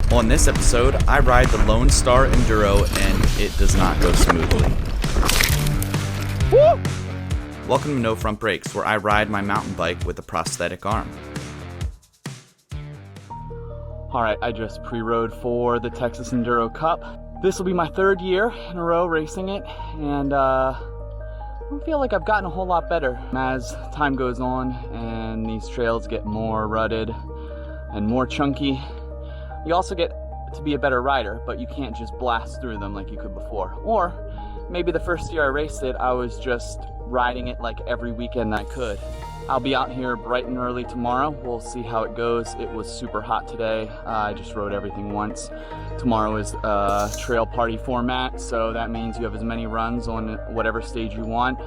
On this episode, I ride the Lone Star Enduro and it does not go smoothly. Woo! Welcome to No Front Brakes, where I ride my mountain bike with a prosthetic arm. Alright, I just pre-rode for the Texas Enduro Cup. This will be my third year in a row racing it, and I feel like I've gotten a whole lot better as time goes on and these trails get more rutted and more chunky. You also get to be a better rider, but you can't just blast through them like you could before. Or maybe the first year I raced it, I was just riding it like every weekend I could. I'll be out here bright and early tomorrow. We'll see how it goes. It was super hot today. I just rode everything once. Tomorrow is a trail party format, so that means you have as many runs on whatever stage you want.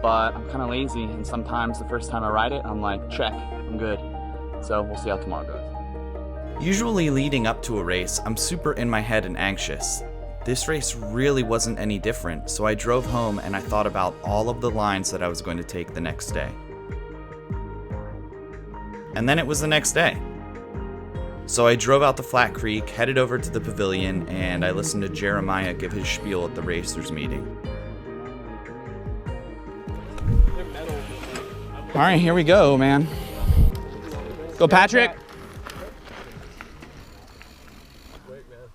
But I'm kind of lazy, and sometimes the first time I ride it, I'm like, check, I'm good. So we'll see how tomorrow goes. Usually leading up to a race, I'm super in my head and anxious. This race really wasn't any different, so I drove home and I thought about all of the lines that I was going to take the next day. And then it was the next day. So I drove out to Flat Creek, headed over to the pavilion, and I listened to Jeremiah give his spiel at the racers meeting. All right, here we go, man. Go, Patrick.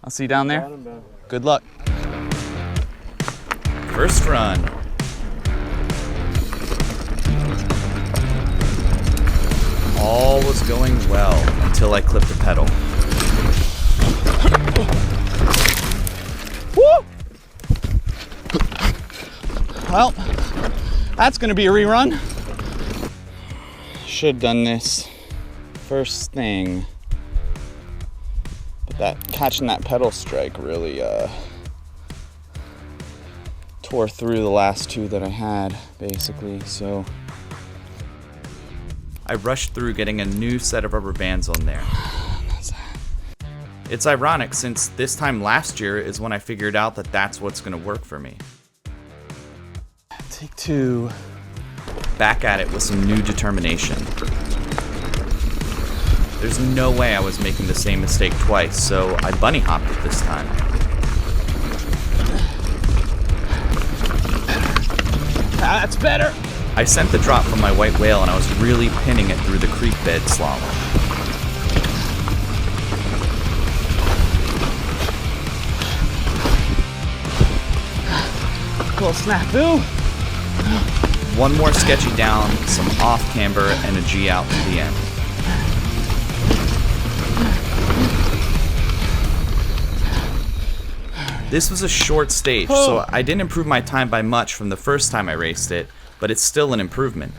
I'll see you down there. Good luck. First run. All was going well until I clipped the pedal. Woo! Well, that's gonna be a rerun. Should have done this first thing. But catching that pedal strike really tore through the last two that I had, basically, so I rushed through getting a new set of rubber bands on there. It's ironic since this time last year is when I figured out that that's what's gonna work for me. Take two. Back at it with some new determination. There's no way I was making the same mistake twice, so I bunny hopped it this time. That's better! I sent the drop from my white whale and I was really pinning it through the creek bed slalom. Cool snafu! One more sketchy down, some off camber, and a G out to the end. This was a short stage, so I didn't improve my time by much from the first time I raced it, but it's still an improvement.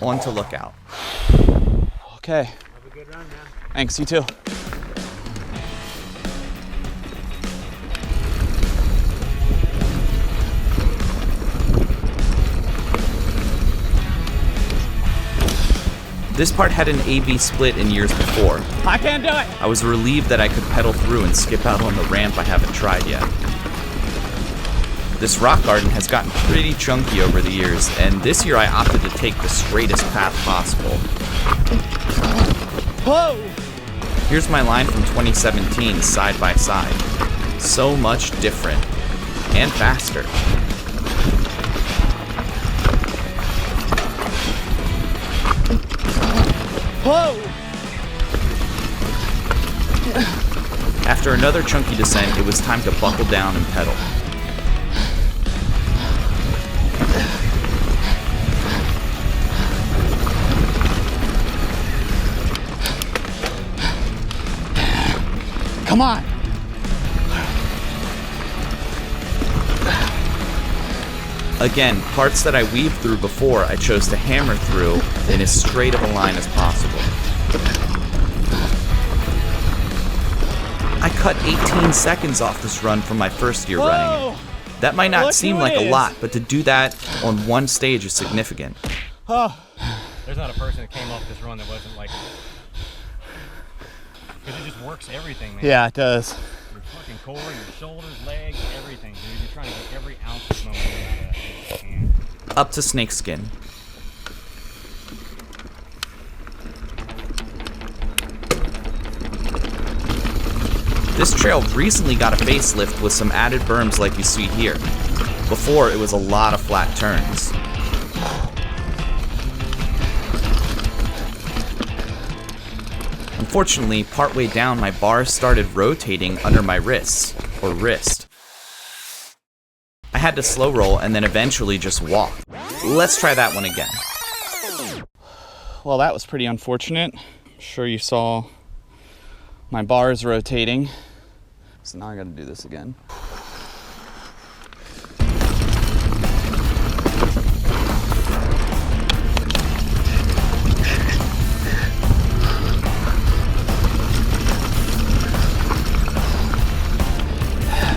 On to Lookout. Okay. Have a good run, man. Thanks, you too. This part had an A-B split in years before. I can't do it! I was relieved that I could pedal through and skip out on the ramp I haven't tried yet. This rock garden has gotten pretty chunky over the years, and this year I opted to take the straightest path possible. Whoa! Here's my line from 2017 side by side. So much different. And faster. Whoa! After another chunky descent, it was time to buckle down and pedal. Come on! Again, parts that I weaved through before, I chose to hammer through in as straight of a line as possible. I cut 18 seconds off this run from my first year running it. That might not seem like a lot, but to do that on one stage is significant. There's not a person that came off this run that wasn't like, because it just works everything, man. Yeah, it does. Your fucking core, your shoulders, legs, everything, dude. You're trying to get every ounce of momentum out of that thing. Up to Snakeskin. This trail recently got a facelift with some added berms like you see here. Before, it was a lot of flat turns. Unfortunately, partway down, my bars started rotating under my wrists, or wrist. I had to slow roll and then eventually just walk. Let's try that one again. Well, that was pretty unfortunate. I'm sure you saw my bars rotating. So now I gotta do this again.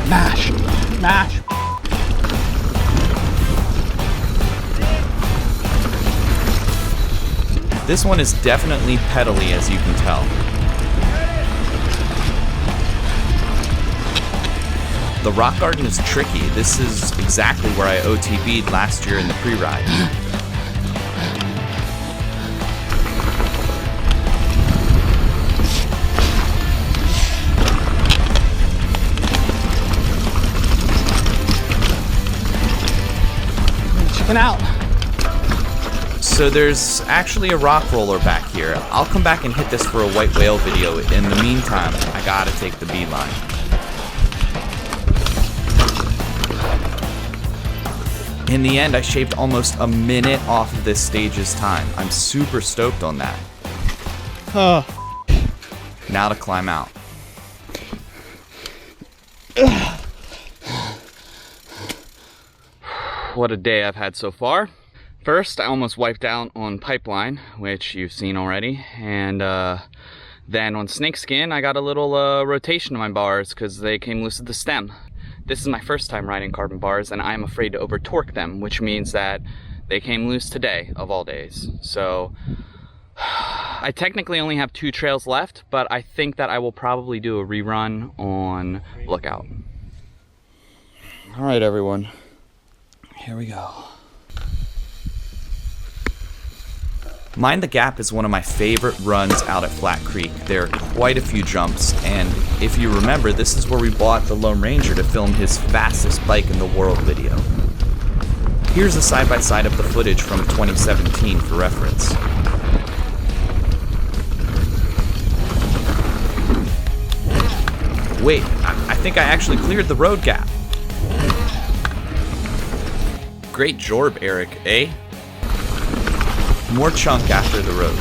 Mash, mash. This one is definitely pedally, as you can tell. The rock garden is tricky. This is exactly where I OTB'd last year in the pre-ride. Chicken out. So there's actually a rock roller back here. I'll come back and hit this for a white whale video. In the meantime, I gotta take the beeline. In the end, I shaved almost a minute off of this stage's time. I'm super stoked on that. Now to climb out. What a day I've had so far. First, I almost wiped out on Pipeline, which you've seen already, and then on Snakeskin, I got a little rotation of my bars because they came loose at the stem. This is my first time riding carbon bars, and I'm afraid to over torque them, which means that they came loose today, of all days. So I technically only have 2 trails left, but I think that I will probably do a rerun on Lookout. All right, everyone, here we go. Mind the Gap is one of my favorite runs out at Flat Creek. There are quite a few jumps, and if you remember, this is where we bought the Lone Ranger to film his fastest bike in the world video. Here's a side-by-side of the footage from 2017 for reference. Wait, I think I actually cleared the road gap. Great jorb, Eric, eh? More chunk after the road.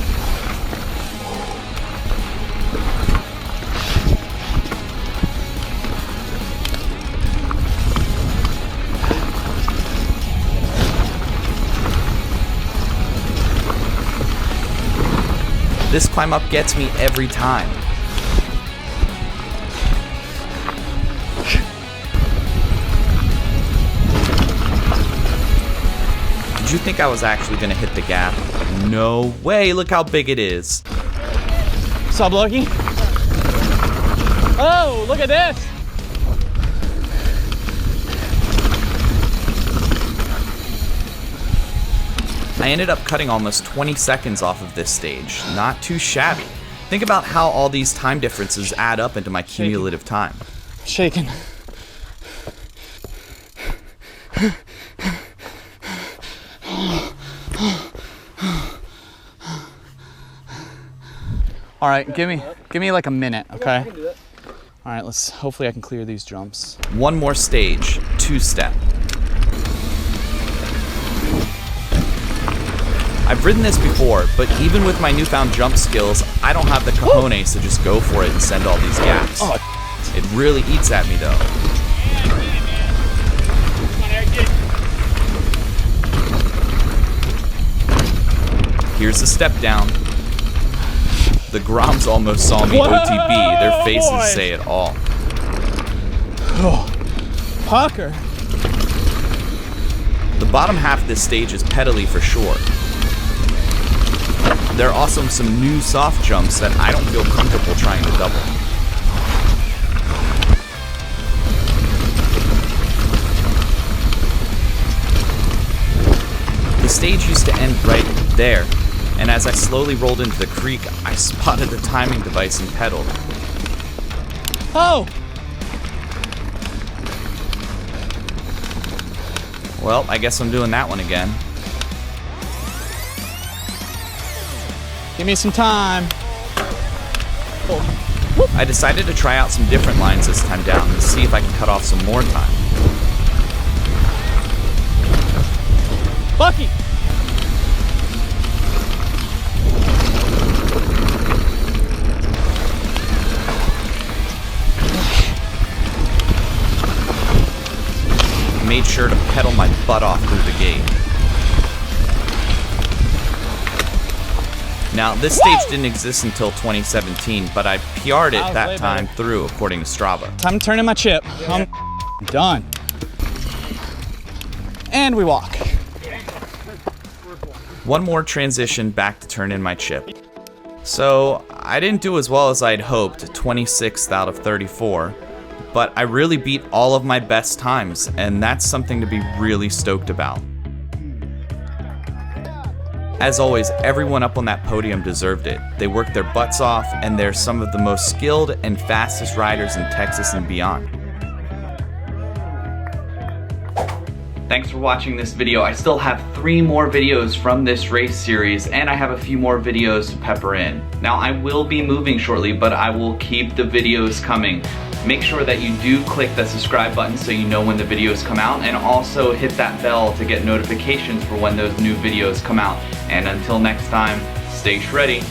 This climb up gets me every time. Did you think I was actually gonna hit the gap? No way, look how big it is. What's up, Loki? Oh, look at this! I ended up cutting almost 20 seconds off of this stage. Not too shabby. Think about how all these time differences add up into my cumulative time. Shaking. All right, give me like a minute, okay? All right, hopefully I can clear these jumps. One more stage, 2-step. I've ridden this before, but even with my newfound jump skills, I don't have the cojones to just go for it and send all these gaps. It really eats at me though. Here's the step down. The Groms almost saw me OTB. Their faces say it all. Pucker. The bottom half of this stage is pedally for sure. There are also some new soft jumps that I don't feel comfortable trying to double. The stage used to end right there, and as I slowly rolled into the creek, I spotted the timing device and pedaled. Oh! Well, I guess I'm doing that one again. Give me some time. I decided to try out some different lines this time down to see if I can cut off some more time. Bucky! Made sure to pedal my butt off through the gate. Now, this stage didn't exist until 2017, but I PR'd it that time through, according to Strava. Time to turn in my chip. I'm done. And we walk. One more transition back to turn in my chip. So, I didn't do as well as I'd hoped, 26th out of 34, but I really beat all of my best times, and that's something to be really stoked about. As always, everyone up on that podium deserved it. They worked their butts off, and they're some of the most skilled and fastest riders in Texas and beyond. Thanks for watching this video. I still have 3 more videos from this race series, and I have a few more videos to pepper in. Now, I will be moving shortly, but I will keep the videos coming. Make sure that you do click the subscribe button so you know when the videos come out, and also hit that bell to get notifications for when those new videos come out. And until next time, stay shreddy.